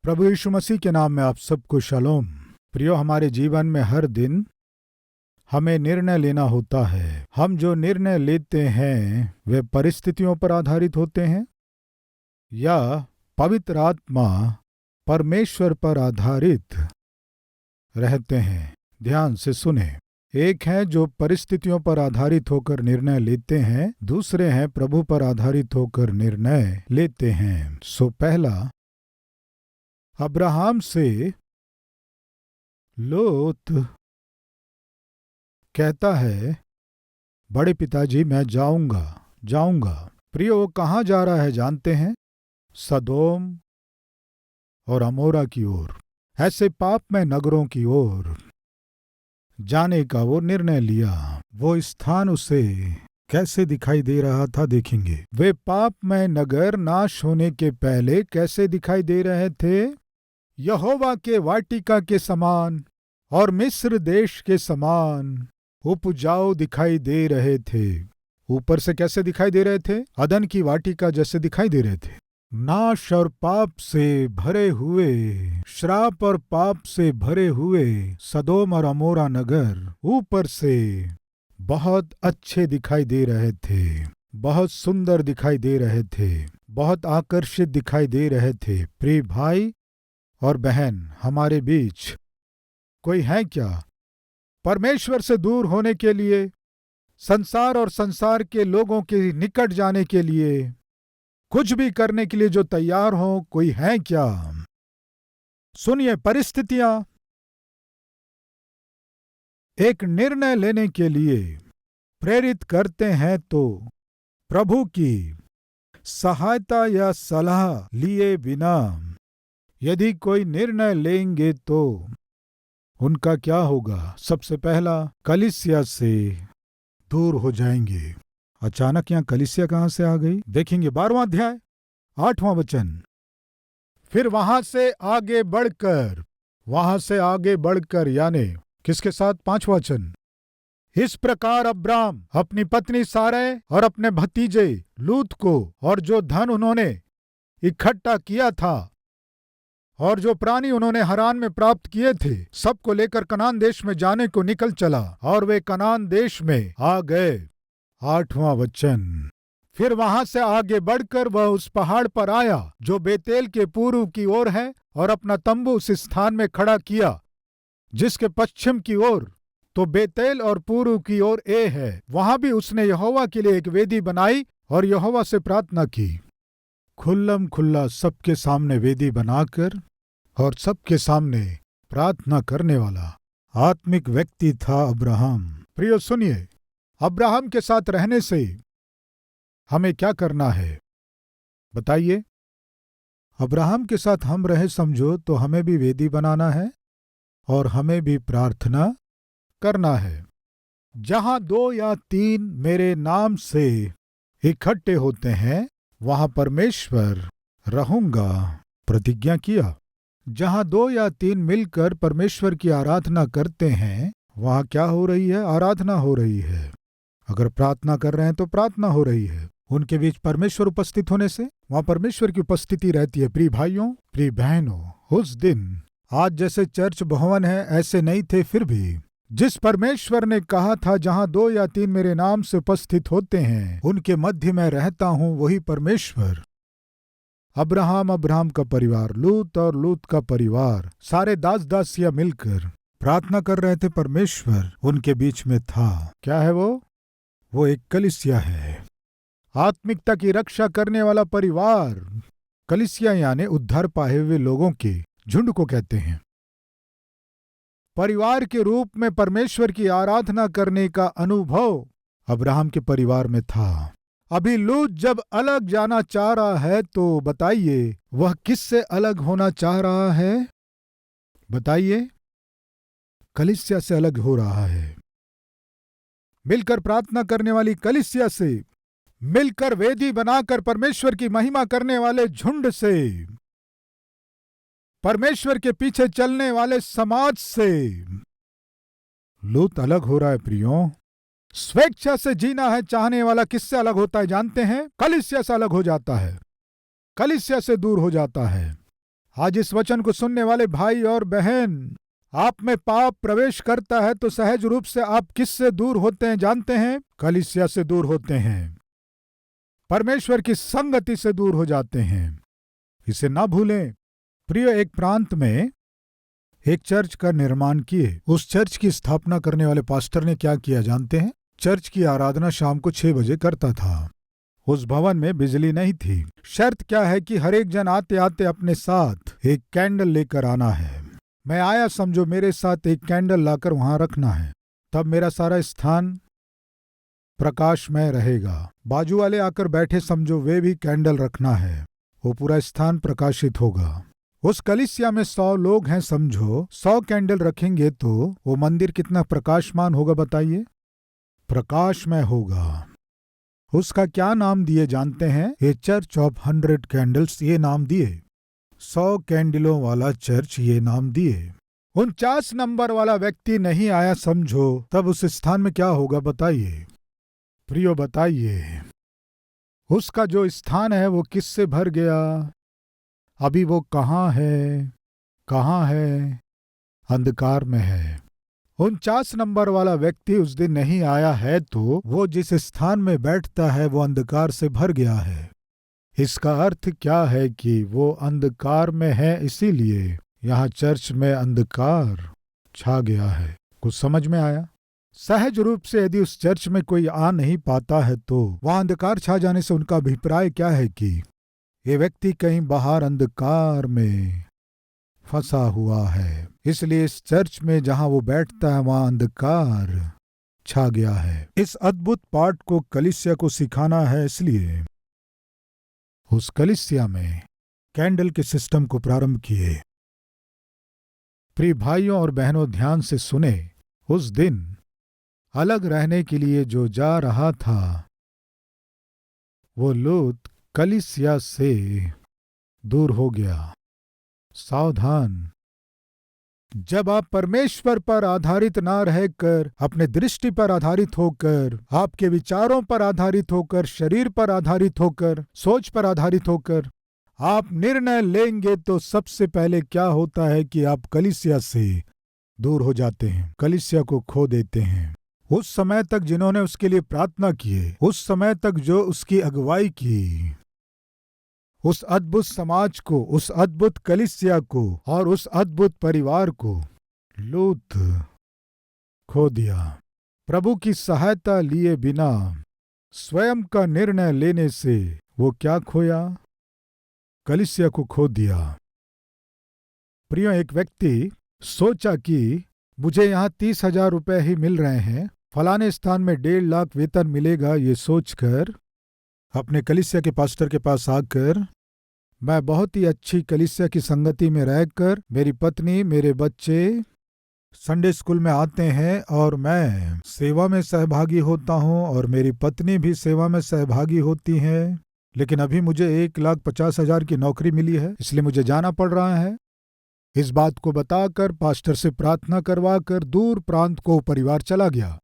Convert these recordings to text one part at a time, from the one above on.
प्रभु यीशु मसीह के नाम में आप सबको शलोम। प्रियो, हमारे जीवन में हर दिन हमें निर्णय लेना होता है। हम जो निर्णय लेते हैं वे परिस्थितियों पर आधारित होते हैं या पवित्र आत्मा परमेश्वर पर आधारित रहते हैं। ध्यान से सुने। एक है जो परिस्थितियों पर आधारित होकर निर्णय लेते हैं, दूसरे हैं प्रभु पर आधारित होकर निर्णय लेते हैं। सो पहला, अब्राहम से लोत कहता है, बड़े पिताजी मैं जाऊंगा। प्रियो, वो कहाँ जा रहा है जानते हैं? सदोम और अमोरा की ओर, ऐसे पापमय नगरों की ओर जाने का वो निर्णय लिया। वो स्थान उसे कैसे दिखाई दे रहा था देखेंगे। वे पापमय नगर नाश होने के पहले कैसे दिखाई दे रहे थे? यहोवा के वाटिका के समान और मिस्र देश के समान उपजाऊ दिखाई दे रहे थे। ऊपर से कैसे दिखाई दे रहे थे? अदन की वाटिका जैसे दिखाई दे रहे थे। नाश और पाप से भरे हुए, श्राप और पाप से भरे हुए सदोम और अमोरा नगर ऊपर से बहुत अच्छे दिखाई दे रहे थे, बहुत सुंदर दिखाई दे रहे थे, बहुत आकर्षित दिखाई दे रहे थे। प्रिय भाई और बहन, हमारे बीच कोई है क्या परमेश्वर से दूर होने के लिए, संसार और संसार के लोगों के निकट जाने के लिए, कुछ भी करने के लिए जो तैयार हो? कोई है क्या? सुनिए, परिस्थितियां एक निर्णय लेने के लिए प्रेरित करते हैं, तो प्रभु की सहायता या सलाह लिए बिना यदि कोई निर्णय लेंगे तो उनका क्या होगा? सबसे पहला, कलीसिया से दूर हो जाएंगे। अचानक यहां कलीसिया कहां से आ गई? देखेंगे 12वां अध्याय 8वां वचन। फिर वहां से आगे बढ़कर यानी किसके साथ? 5वां वचन। इस प्रकार अब्राम अपनी पत्नी सारै और अपने भतीजे लूत को और जो धन उन्होंने इकट्ठा किया था और जो प्राणी उन्होंने हरान में प्राप्त किए थे, सबको लेकर कनान देश में जाने को निकल चला और वे कनान देश में आ गए। 8वां वचन। फिर वहां से आगे बढ़कर वह उस पहाड़ पर आया जो बेतेल के पूर्व की ओर है और अपना तंबू उस स्थान में खड़ा किया जिसके पश्चिम की ओर तो बेतेल और पूर्व की ओर ए है। वहां भी उसने यहोवा के लिए एक वेदी बनाई और यहोवा से प्रार्थना की। खुल्लम खुल्ला सबके सामने वेदी बनाकर और सबके सामने प्रार्थना करने वाला आत्मिक व्यक्ति था अब्राहम। प्रियो सुनिए, अब्राहम के साथ रहने से हमें क्या करना है बताइए? अब्राहम के साथ हम रहे समझो तो हमें भी वेदी बनाना है और हमें भी प्रार्थना करना है। जहां 2 या 3 मेरे नाम से इकट्ठे होते हैं वहां परमेश्वर रहूंगा प्रतिज्ञा किया। जहां 2 या 3 मिलकर परमेश्वर की आराधना करते हैं वहां क्या हो रही है? आराधना हो रही है। अगर प्रार्थना कर रहे हैं तो प्रार्थना हो रही है। उनके बीच परमेश्वर उपस्थित होने से वहां परमेश्वर की उपस्थिति रहती है। प्रिय भाइयों, प्रिय बहनों, उस दिन आज जैसे चर्च भवन है ऐसे नहीं थे, फिर भी जिस परमेश्वर ने कहा था जहां 2 या 3 मेरे नाम से उपस्थित होते हैं उनके मध्य में रहता हूं, वही परमेश्वर अब्राहम का परिवार, लूत और लूत का परिवार, सारे दास दासियां मिलकर प्रार्थना कर रहे थे। परमेश्वर उनके बीच में था। क्या है वो एक कलीसिया है, आत्मिकता की रक्षा करने वाला परिवार। कलीसिया यानी उद्धार पाए हुए लोगों के झुंड को कहते हैं। परिवार के रूप में परमेश्वर की आराधना करने का अनुभव अब्राहम के परिवार में था। अभी लूत जब अलग जाना चाह रहा है तो बताइए वह किससे अलग होना चाह रहा है? बताइए, कलीसिया से अलग हो रहा है। मिलकर प्रार्थना करने वाली कलीसिया से, मिलकर वेदी बनाकर परमेश्वर की महिमा करने वाले झुंड से, परमेश्वर के पीछे चलने वाले समाज से लूत अलग हो रहा है। प्रियो, स्वेच्छा से जीना है चाहने वाला किससे अलग होता है जानते हैं? कलीसिया से अलग हो जाता है, कलीसिया से दूर हो जाता है। आज इस वचन को सुनने वाले भाई और बहन, आप में पाप प्रवेश करता है तो सहज रूप से आप किससे दूर होते हैं जानते हैं? कलीसिया से दूर होते हैं, परमेश्वर की संगति से दूर हो जाते हैं। इसे ना भूलें। प्रिय, एक प्रांत में एक चर्च का निर्माण किए। उस चर्च की स्थापना करने वाले पास्टर ने क्या किया जानते हैं? चर्च की आराधना शाम को 6 बजे करता था। उस भवन में बिजली नहीं थी। शर्त क्या है कि हर एक जन आते आते अपने साथ एक कैंडल लेकर आना है। मैं आया समझो, मेरे साथ एक कैंडल लाकर वहां रखना है, तब मेरा सारा स्थान प्रकाशमय रहेगा। बाजू वाले आकर बैठे समझो, वे भी कैंडल रखना है, वो पूरा स्थान प्रकाशित होगा। उस कलीसिया में 100 लोग हैं समझो, 100 कैंडल रखेंगे तो वो मंदिर कितना प्रकाशमान होगा बताइए? प्रकाशमय होगा। उसका क्या नाम दिए जानते हैं? ए चर्च ऑफ 100 कैंडल्स, ये नाम दिए। 100 कैंडलों वाला चर्च, ये नाम दिए। 49 नंबर वाला व्यक्ति नहीं आया समझो, तब उस स्थान में क्या होगा बताइए? प्रियो बताइए। उसका जो स्थान है वो किससे भर गया? अभी वो कहाँ है? कहाँ है? अंधकार में है। 49 नंबर वाला व्यक्ति उस दिन नहीं आया है तो वो जिस स्थान में बैठता है वो अंधकार से भर गया है। इसका अर्थ क्या है कि वो अंधकार में है, इसीलिए यहाँ चर्च में अंधकार छा गया है। कुछ समझ में आया? सहज रूप से यदि उस चर्च में कोई आ नहीं पाता है तो वहां अंधकार छा जाने से उनका अभिप्राय क्या है कि ये व्यक्ति कहीं बाहर अंधकार में फंसा हुआ है। इसलिए इस चर्च में जहां वो बैठता है वहां अंधकार छा गया है। इस अद्भुत पाठ को कलीसिया को सिखाना है, इसलिए उस कलीसिया में कैंडल के सिस्टम को प्रारंभ किए। प्रिय भाइयों और बहनों, ध्यान से सुने। उस दिन अलग रहने के लिए जो जा रहा था वो लूत कलीसिया से दूर हो गया। सावधान, जब आप परमेश्वर पर आधारित ना रहकर, अपने दृष्टि पर आधारित होकर, आपके विचारों पर आधारित होकर, शरीर पर आधारित होकर, सोच पर आधारित होकर आप निर्णय लेंगे तो सबसे पहले क्या होता है कि आप कलीसिया से दूर हो जाते हैं, कलीसिया को खो देते हैं। उस समय तक जिन्होंने उसके लिए प्रार्थना की, उस समय तक जो उसकी अगुवाई की, उस अद्भुत समाज को, उस अद्भुत कलीसिया को और उस अद्भुत परिवार को लूत खो दिया। प्रभु की सहायता लिए बिना स्वयं का निर्णय लेने से वो क्या खोया? कलीसिया को खो दिया। प्रियो, एक व्यक्ति सोचा कि मुझे यहाँ 30,000 रुपए ही मिल रहे हैं, फलाने स्थान में 1.5 लाख वेतन मिलेगा, ये सोचकर अपने कलीसिया के पास्टर के पास आकर, मैं बहुत ही अच्छी कलीसिया की संगति में रहकर, मेरी पत्नी, मेरे बच्चे संडे स्कूल में आते हैं और मैं सेवा में सहभागी होता हूं और मेरी पत्नी भी सेवा में सहभागी होती है, लेकिन अभी मुझे 1,50,000 की नौकरी मिली है, इसलिए मुझे जाना पड़ रहा है। इस बात को बताकर, पास्टर से प्रार्थना करवाकर दूर प्रांत को परिवार चला गया।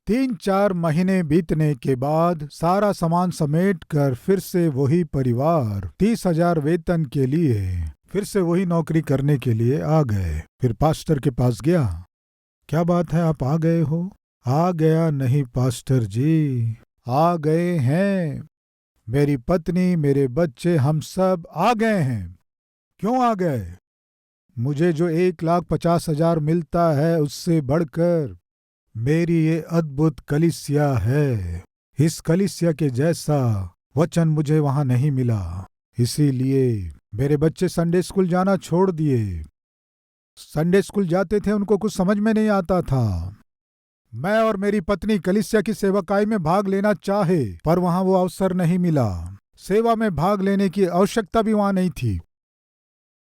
3-4 महीने बीतने के बाद सारा सामान समेटकर फिर से वही परिवार 30,000 वेतन के लिए फिर से वही नौकरी करने के लिए आ गए। फिर पास्टर के पास गया, क्या बात है, आप आ गए हो? आ गया नहीं पास्टर जी, आ गए हैं। मेरी पत्नी, मेरे बच्चे, हम सब आ गए हैं। क्यों आ गए? मुझे जो 1,50,000 मिलता है उससे बढ़कर मेरी ये अद्भुत कलीसिया है। इस कलीसिया के जैसा वचन मुझे वहां नहीं मिला, इसीलिए मेरे बच्चे संडे स्कूल जाना छोड़ दिए। संडे स्कूल जाते थे, उनको कुछ समझ में नहीं आता था। मैं और मेरी पत्नी कलीसिया की सेवकाई में भाग लेना चाहे, पर वहां वो अवसर नहीं मिला। सेवा में भाग लेने की आवश्यकता भी वहां नहीं थी।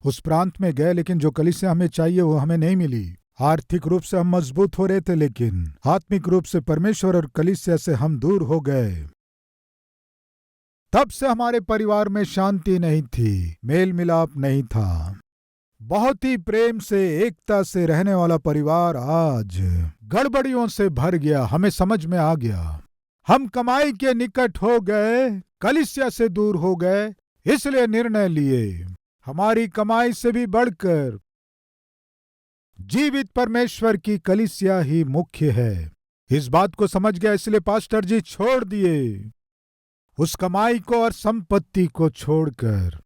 उस प्रांत में गए, लेकिन जो कलीसिया हमें चाहिए वो हमें नहीं मिली। आर्थिक रूप से हम मजबूत हो रहे थे, लेकिन आत्मिक रूप से परमेश्वर और कलीसिया से हम दूर हो गए। तब से हमारे परिवार में शांति नहीं थी, मेल मिलाप नहीं था। बहुत ही प्रेम से, एकता से रहने वाला परिवार आज गड़बड़ियों से भर गया। हमें समझ में आ गया, हम कमाई के निकट हो गए, कलीसिया से दूर हो गए, इसलिए निर्णय लिए हमारी कमाई से भी बढ़कर जीवित परमेश्वर की कलीसिया ही मुख्य है। इस बात को समझ गया, इसलिए पास्टर जी छोड़ दिए उस कमाई को और संपत्ति को छोड़कर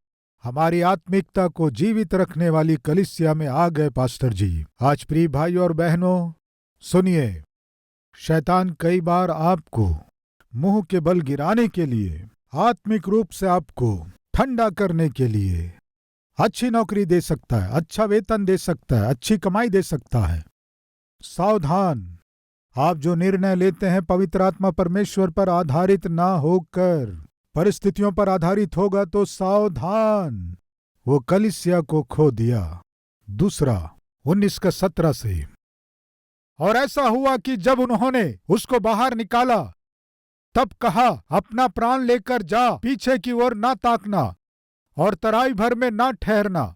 हमारी आत्मिकता को जीवित रखने वाली कलीसिया में आ गए। पास्टर जी, आज प्रिय भाइयों और बहनों सुनिए, शैतान कई बार आपको मुंह के बल गिराने के लिए, आत्मिक रूप से आपको ठंडा करने के लिए अच्छी नौकरी दे सकता है, अच्छा वेतन दे सकता है, अच्छी कमाई दे सकता है। सावधान, आप जो निर्णय लेते हैं पवित्र आत्मा परमेश्वर पर आधारित ना होकर परिस्थितियों पर आधारित होगा तो सावधान, वो कलीसिया को खो दिया। दूसरा 19:17 से, और ऐसा हुआ कि जब उन्होंने उसको बाहर निकाला तब कहा, अपना प्राण लेकर जा, पीछे की ओर ना ताकना और तराई भर में ना ठहरना,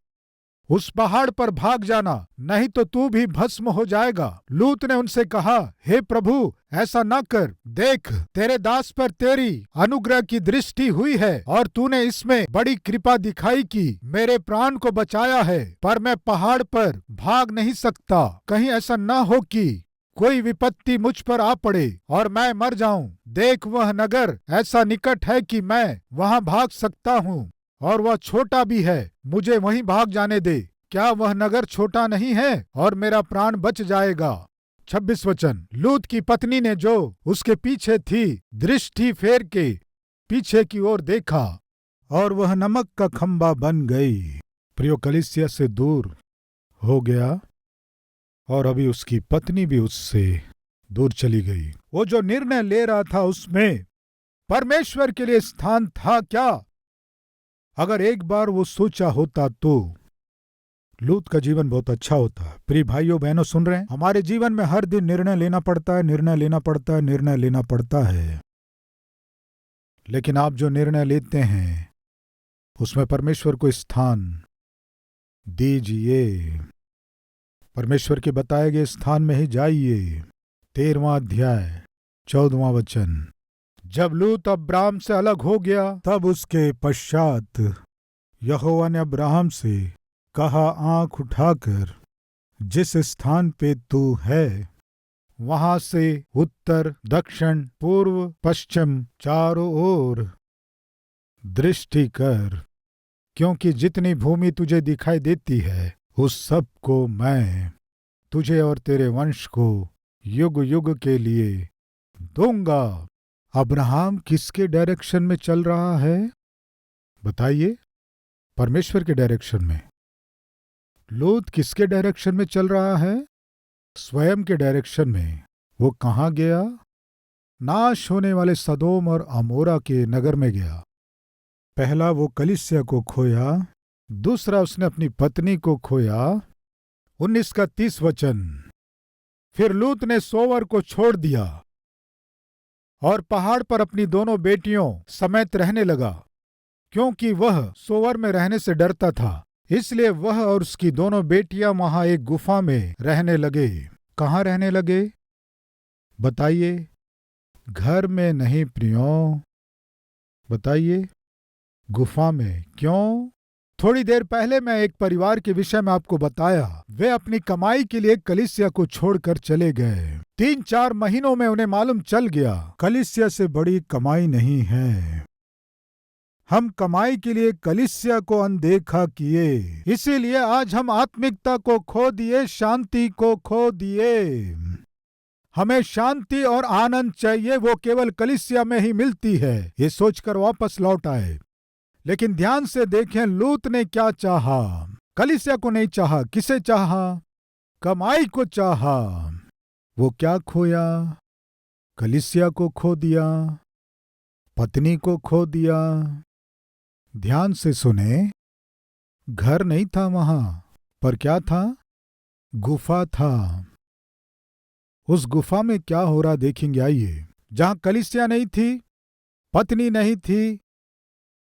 उस पहाड़ पर भाग जाना, नहीं तो तू भी भस्म हो जाएगा। लूत ने उनसे कहा, हे प्रभु, ऐसा ना कर, देख तेरे दास पर तेरी अनुग्रह की दृष्टि हुई है और तूने इसमें बड़ी कृपा दिखाई कि मेरे प्राण को बचाया है, पर मैं पहाड़ पर भाग नहीं सकता। कहीं ऐसा ना हो कि कोई विपत्ति मुझ पर आ पड़े और मैं मर जाऊं। देख, वह नगर ऐसा निकट है कि मैं वहां भाग सकता हूँ और वह छोटा भी है, मुझे वहीं भाग जाने दे। क्या वह नगर छोटा नहीं है और मेरा प्राण बच जाएगा। 26 वचन, लूत की पत्नी ने जो उसके पीछे थी दृष्टि फेर के पीछे की ओर देखा और वह नमक का खंबा बन गई। प्रियो, कलीसिया से दूर हो गया और अभी उसकी पत्नी भी उससे दूर चली गई। वो जो निर्णय ले रहा था उसमें परमेश्वर के लिए स्थान था क्या? अगर एक बार वो सोचा होता तो लूत का जीवन बहुत अच्छा होता। प्रिय भाइयों बहनों सुन रहे हैं, हमारे जीवन में हर दिन निर्णय लेना पड़ता है, निर्णय लेना पड़ता है, निर्णय लेना पड़ता है। लेकिन आप जो निर्णय लेते हैं उसमें परमेश्वर को स्थान दीजिए। परमेश्वर के बताए गए स्थान में ही जाइए। 13वां अध्याय 14वां वचन, जब लूत अब्राम से अलग हो गया तब उसके पश्चात यहोवा ने अब्राहम से कहा, आंख उठाकर जिस स्थान पे तू है वहां से उत्तर, दक्षिण, पूर्व, पश्चिम चारों ओर दृष्टि कर, क्योंकि जितनी भूमि तुझे दिखाई देती है उस सब को मैं तुझे और तेरे वंश को युग युग के लिए दूंगा। अब्राहम किसके डायरेक्शन में चल रहा है बताइए? परमेश्वर के डायरेक्शन में। लूत किसके डायरेक्शन में चल रहा है? स्वयं के डायरेक्शन में। वो कहाँ गया? नाश होने वाले सदोम और अमोरा के नगर में गया। पहला वो कलीसिया को खोया, दूसरा उसने अपनी पत्नी को खोया। 19:30 वचन, फिर लूत ने सोवर को छोड़ दिया और पहाड़ पर अपनी दोनों बेटियों समेत रहने लगा। क्योंकि वह सोवर में रहने से डरता था, इसलिए वह और उसकी दोनों बेटियां वहां एक गुफा में रहने लगे। कहाँ रहने लगे बताइए? घर में नहीं प्रियो, बताइए, गुफा में। क्यों? थोड़ी देर पहले मैं एक परिवार के विषय में आपको बताया। वे अपनी कमाई के लिए कलीसिया को छोड़कर चले गए। 3-4 महीनों में उन्हें मालूम चल गया कलीसिया से बड़ी कमाई नहीं है। हम कमाई के लिए कलीसिया को अनदेखा किए, इसीलिए आज हम आत्मिकता को खो दिए, शांति को खो दिए। हमें शांति और आनंद चाहिए, वो केवल कलीसिया में ही मिलती है, ये सोचकर वापस लौट आए। लेकिन ध्यान से देखें, लूत ने क्या चाहा? कलीसिया को नहीं चाहा। किसे चाहा? कमाई को चाहा। वो क्या खोया? कलीसिया को खो दिया, पत्नी को खो दिया। ध्यान से सुने, घर नहीं था वहां, पर क्या था? गुफा था। उस गुफा में क्या हो रहा देखेंगे, आइए। जहां कलीसिया नहीं थी, पत्नी नहीं थी,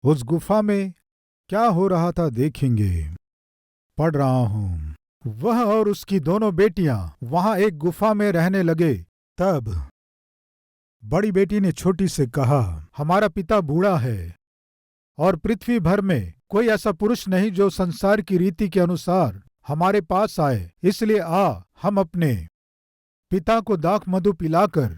उस गुफा में क्या हो रहा था देखेंगे। पढ़ रहा हूं, वह और उसकी दोनों बेटियां वहां एक गुफा में रहने लगे। तब बड़ी बेटी ने छोटी से कहा, हमारा पिता बूढ़ा है और पृथ्वी भर में कोई ऐसा पुरुष नहीं जो संसार की रीति के अनुसार हमारे पास आए। इसलिए हम अपने पिता को दाख मधु पिलाकर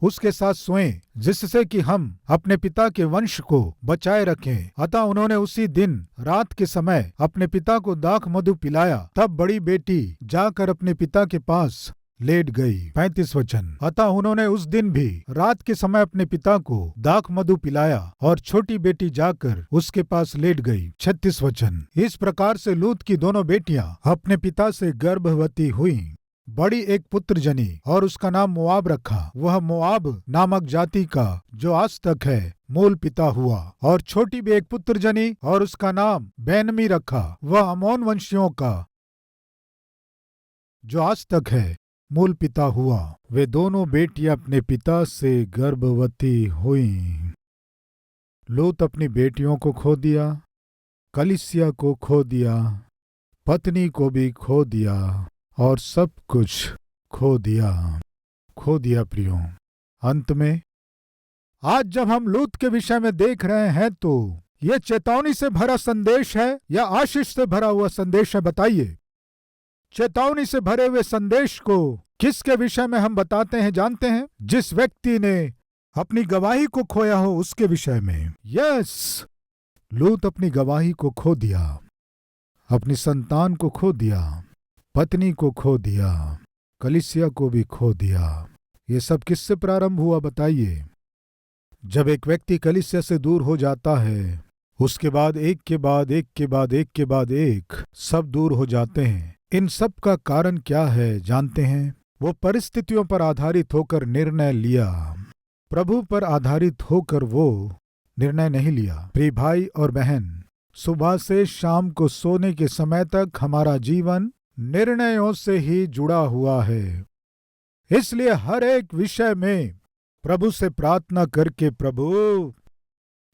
उसके साथ सोएं, जिससे कि हम अपने पिता के वंश को बचाए रखें। अतः उन्होंने उसी दिन रात के समय अपने पिता को दाख मधु पिलाया। तब बड़ी बेटी जाकर अपने पिता के पास लेट गई। 35 वचन। अतः उन्होंने उस दिन भी रात के समय अपने पिता को दाख मधु पिलाया और छोटी बेटी जाकर उसके पास लेट गई। 36 वचन। इस प्रकार से लूत की दोनों बेटियां अपने पिता से गर्भवती हुईं। बड़ी एक पुत्र जनी और उसका नाम मोआब रखा। वह मोआब नामक जाति का जो आज तक है मूल पिता हुआ। और छोटी भी एक पुत्र जनी और उसका नाम बैनमी रखा। वह अमोन वंशियों का जो आज तक है मूल पिता हुआ। वे दोनों बेटियां अपने पिता से गर्भवती हुईं। लूत अपनी बेटियों को खो दिया, कलीसिया को खो दिया, पत्नी को भी खो दिया और सब कुछ खो दिया प्रियो। अंत में आज जब हम लूत के विषय में देख रहे हैं तो यह चेतावनी से भरा संदेश है या आशीष से भरा हुआ संदेश है? बताइए। चेतावनी से भरे हुए संदेश को किसके विषय में हम बताते हैं जानते हैं? जिस व्यक्ति ने अपनी गवाही को खोया हो उसके विषय में। यस, लूत अपनी गवाही को खो दिया, अपनी संतान को खो दिया, पत्नी को खो दिया, कलीसिया को भी खो दिया। ये सब किससे प्रारंभ हुआ बताइए? जब एक व्यक्ति कलीसिया से दूर हो जाता है, उसके बाद एक के बाद एक के बाद एक के बाद एक सब दूर हो जाते हैं। इन सब का कारण क्या है जानते हैं? वो परिस्थितियों पर आधारित होकर निर्णय लिया, प्रभु पर आधारित होकर वो निर्णय नहीं लिया। प्रिय भाई और बहन, सुबह से शाम को सोने के समय तक हमारा जीवन निर्णयों से ही जुड़ा हुआ है। इसलिए हर एक विषय में प्रभु से प्रार्थना करके, प्रभु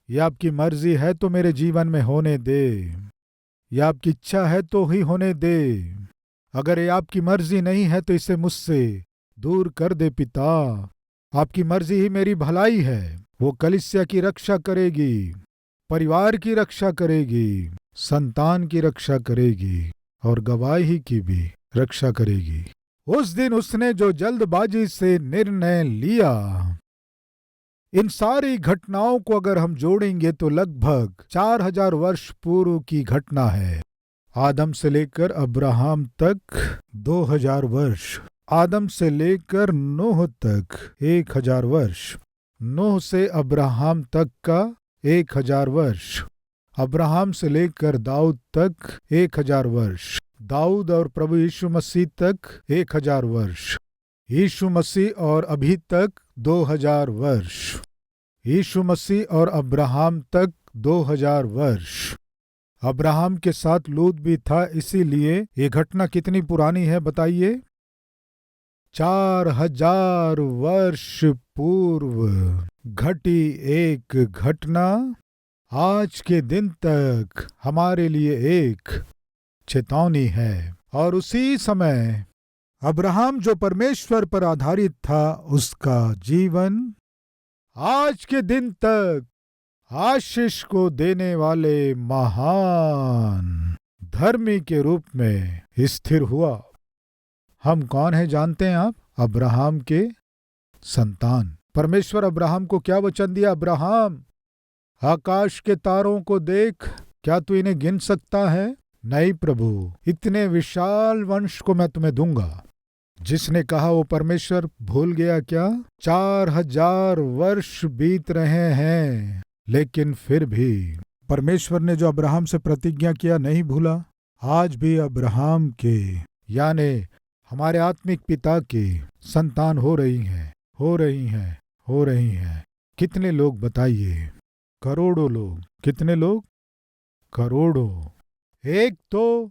ये आपकी मर्जी है तो मेरे जीवन में होने दे, या आपकी इच्छा है तो ही होने दे। अगर ये आपकी मर्जी नहीं है तो इसे मुझसे दूर कर दे पिता। आपकी मर्जी ही मेरी भलाई है। वो कलीसिया की रक्षा करेगी, परिवार की रक्षा करेगी, संतान की रक्षा करेगी और गवाही की भी रक्षा करेगी। उस दिन उसने जो जल्दबाजी से निर्णय लिया, इन सारी घटनाओं को अगर हम जोड़ेंगे तो लगभग 4000 वर्ष पूर्व की घटना है। आदम से लेकर अब्राहम तक 2000 वर्ष, आदम से लेकर नूह तक 1000 वर्ष, नूह से अब्राहम तक का 1000 वर्ष, अब्राहम से लेकर दाऊद तक 1000 वर्ष, दाऊद और प्रभु यीशु मसीह तक 1000 वर्ष, यीशु मसीह और अभी तक 2000 वर्ष, यीशु मसीह और अब्राहम तक 2000 वर्ष। अब्राहम के साथ लूत भी था, इसीलिए ये घटना कितनी पुरानी है बताइए? 4000 वर्ष पूर्व घटी एक घटना आज के दिन तक हमारे लिए एक चेतावनी है। और उसी समय अब्राहम जो परमेश्वर पर आधारित था, उसका जीवन आज के दिन तक आशीष को देने वाले महान धर्मी के रूप में स्थिर हुआ। हम कौन हैं जानते हैं आप? अब्राहम के संतान। परमेश्वर अब्राहम को क्या वचन दिया? अब्राहम, आकाश के तारों को देख, क्या तू इन्हें गिन सकता है? नहीं प्रभु, इतने विशाल वंश को मैं तुम्हें दूंगा। जिसने कहा वो परमेश्वर भूल गया क्या? 4000 वर्ष बीत रहे हैं, लेकिन फिर भी परमेश्वर ने जो अब्राहम से प्रतिज्ञा किया नहीं भूला। आज भी अब्राहम के यानी हमारे आत्मिक पिता के संतान हो रही हैं। कितने लोग बताइए? करोड़ों लोग। कितने लोग? करोड़ों। एक तो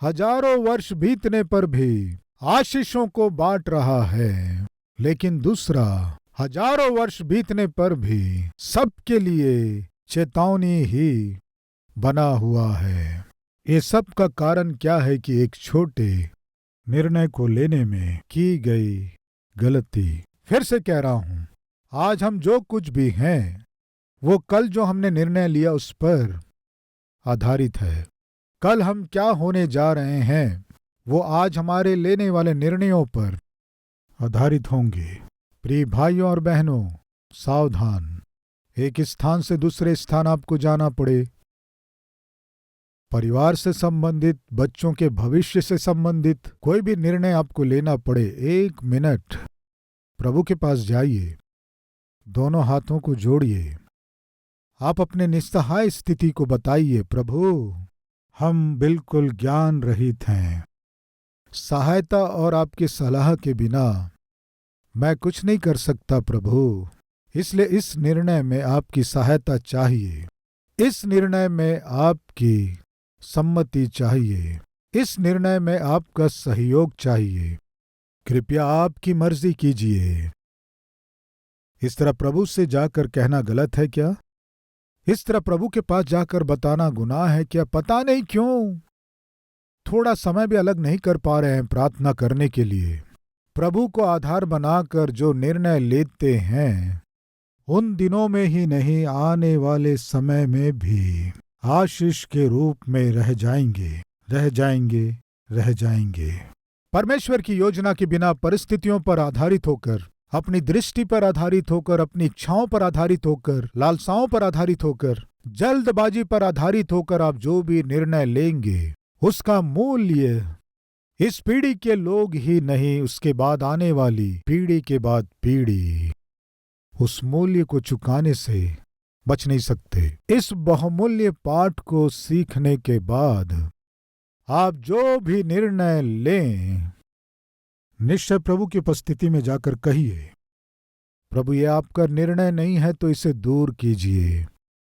हजारों वर्ष बीतने पर भी आशीषों को बांट रहा है, लेकिन दूसरा हजारों वर्ष बीतने पर भी सबके लिए चेतावनी ही बना हुआ है। ये सब का कारण क्या है कि एक छोटे निर्णय को लेने में की गई गलती। फिर से कह रहा हूं, आज हम जो कुछ भी हैं वो कल जो हमने निर्णय लिया उस पर आधारित है। कल हम क्या होने जा रहे हैं वो आज हमारे लेने वाले निर्णयों पर आधारित होंगे। प्रिय भाइयों और बहनों, सावधान, एक स्थान से दूसरे स्थान आपको जाना पड़े, परिवार से संबंधित, बच्चों के भविष्य से संबंधित कोई भी निर्णय आपको लेना पड़े, 1 मिनट प्रभु के पास जाइए, दोनों हाथों को जोड़िए, आप अपने निस्सहाय स्थिति को बताइए, प्रभु हम बिल्कुल ज्ञान रहित हैं, सहायता और आपकी सलाह के बिना मैं कुछ नहीं कर सकता प्रभु, इसलिए इस निर्णय में आपकी सहायता चाहिए, इस निर्णय में आपकी सम्मति चाहिए, इस निर्णय में आपका सहयोग चाहिए, कृपया आपकी मर्जी कीजिए। इस तरह प्रभु से जाकर कहना गलत है क्या? इस तरह प्रभु के पास जाकर बताना गुनाह है क्या? पता नहीं क्यों थोड़ा समय भी अलग नहीं कर पा रहे हैं प्रार्थना करने के लिए। प्रभु को आधार बनाकर जो निर्णय लेते हैं उन दिनों में ही नहीं, आने वाले समय में भी आशीष के रूप में रह जाएंगे, रह जाएंगे, रह जाएंगे। परमेश्वर की योजना के बिना परिस्थितियों पर आधारित होकर, अपनी दृष्टि पर आधारित होकर, अपनी इच्छाओं पर आधारित होकर, लालसाओं पर आधारित होकर, जल्दबाजी पर आधारित होकर आप जो भी निर्णय लेंगे उसका मूल्य इस पीढ़ी के लोग ही नहीं, उसके बाद आने वाली पीढ़ी के बाद पीढ़ी उस मूल्य को चुकाने से बच नहीं सकते। इस बहुमूल्य पाठ को सीखने के बाद आप जो भी निर्णय लें, निश्चय प्रभु की उपस्थिति में जाकर कहिए, प्रभु ये आपका निर्णय नहीं है तो इसे दूर कीजिए,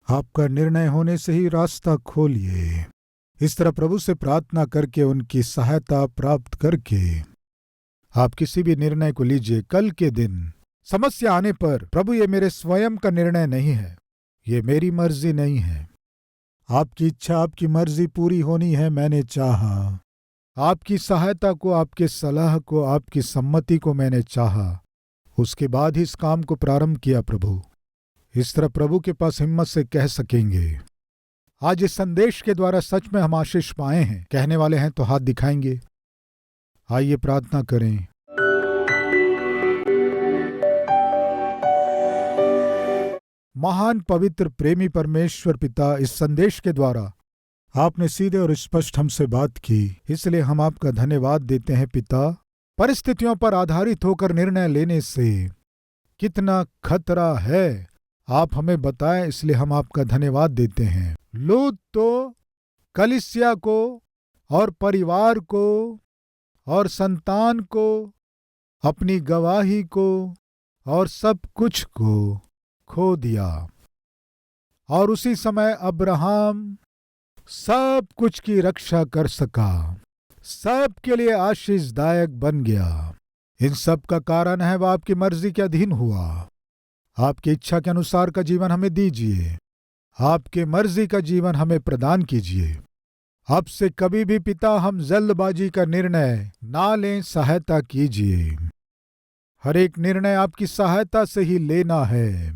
आपका निर्णय होने से ही रास्ता खोलिए। इस तरह प्रभु से प्रार्थना करके, उनकी सहायता प्राप्त करके आप किसी भी निर्णय को लीजिए। कल के दिन समस्या आने पर, प्रभु ये मेरे स्वयं का निर्णय नहीं है, ये मेरी मर्जी नहीं है, आपकी इच्छा, आपकी मर्जी पूरी होनी है, मैंने चाहा, आपकी सहायता को, आपके सलाह को, आपकी सम्मति को मैंने चाहा, उसके बाद ही इस काम को प्रारंभ किया प्रभु। इस तरह प्रभु के पास हिम्मत से कह सकेंगे। आज इस संदेश के द्वारा सच में हम आशीष पाए हैं। कहने वाले हैं तो हाथ दिखाएंगे। आइए प्रार्थना करें। महान पवित्र प्रेमी परमेश्वर पिता, इस संदेश के द्वारा आपने सीधे और स्पष्ट हमसे बात की, इसलिए हम आपका धन्यवाद देते हैं पिता। परिस्थितियों पर आधारित होकर निर्णय लेने से कितना खतरा है आप हमें बताएं, इसलिए हम आपका धन्यवाद देते हैं। लूत तो कलीसिया को और परिवार को और संतान को, अपनी गवाही को और सब कुछ को खो दिया, और उसी समय अब्राहम सब कुछ की रक्षा कर सका, सब के लिए आशीषदायक बन गया। इन सब का कारण है वह आपकी मर्जी के अधीन हुआ। आपकी इच्छा के अनुसार का जीवन हमें दीजिए, आपके मर्जी का जीवन हमें प्रदान कीजिए। अब से कभी भी पिता हम जल्दबाजी का निर्णय ना लें, सहायता कीजिए। हर एक निर्णय आपकी सहायता से ही लेना है,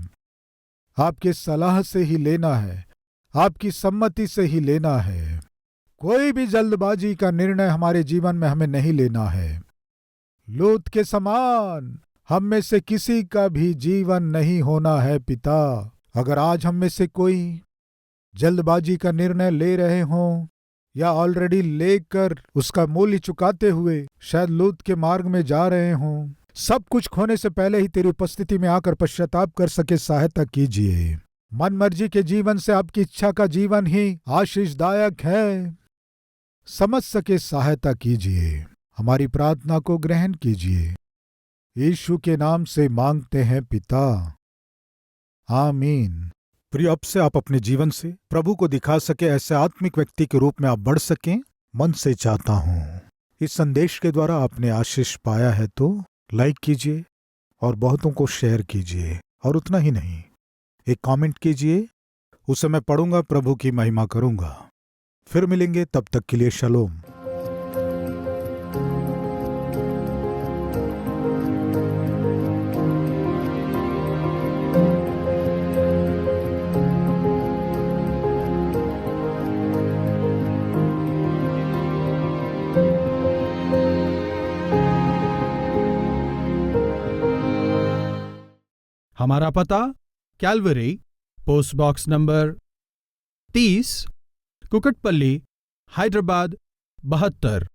आपके सलाह से ही लेना है, आपकी सम्मति से ही लेना है। कोई भी जल्दबाजी का निर्णय हमारे जीवन में हमें नहीं लेना है। लूत के समान हम में से किसी का भी जीवन नहीं होना है पिता। अगर आज हम में से कोई जल्दबाजी का निर्णय ले रहे हों या ऑलरेडी लेकर उसका मूल्य चुकाते हुए शायद लूत के मार्ग में जा रहे हों, सब कुछ खोने से पहले ही तेरी उपस्थिति में आकर पश्चाताप कर सके, सहायता कीजिए। मन मर्जी के जीवन से आपकी इच्छा का जीवन ही आशीषदायक है, समझ सके, सहायता कीजिए। हमारी प्रार्थना को ग्रहण कीजिए। यीशु के नाम से मांगते हैं पिता, आमीन। प्रिय, अब से आप अपने जीवन से प्रभु को दिखा सके, ऐसे आत्मिक व्यक्ति के रूप में आप बढ़ सकें, मन से चाहता हूं। इस संदेश के द्वारा आपने आशीष पाया है तो लाइक कीजिए और बहुतों को शेयर कीजिए, और उतना ही नहीं, एक कमेंट कीजिए, उसे मैं पढ़ूंगा, प्रभु की महिमा करूंगा। फिर मिलेंगे, तब तक के लिए शलोम। हमारा पता Calvary, post box number 30, Kukatpally, Hyderabad 72।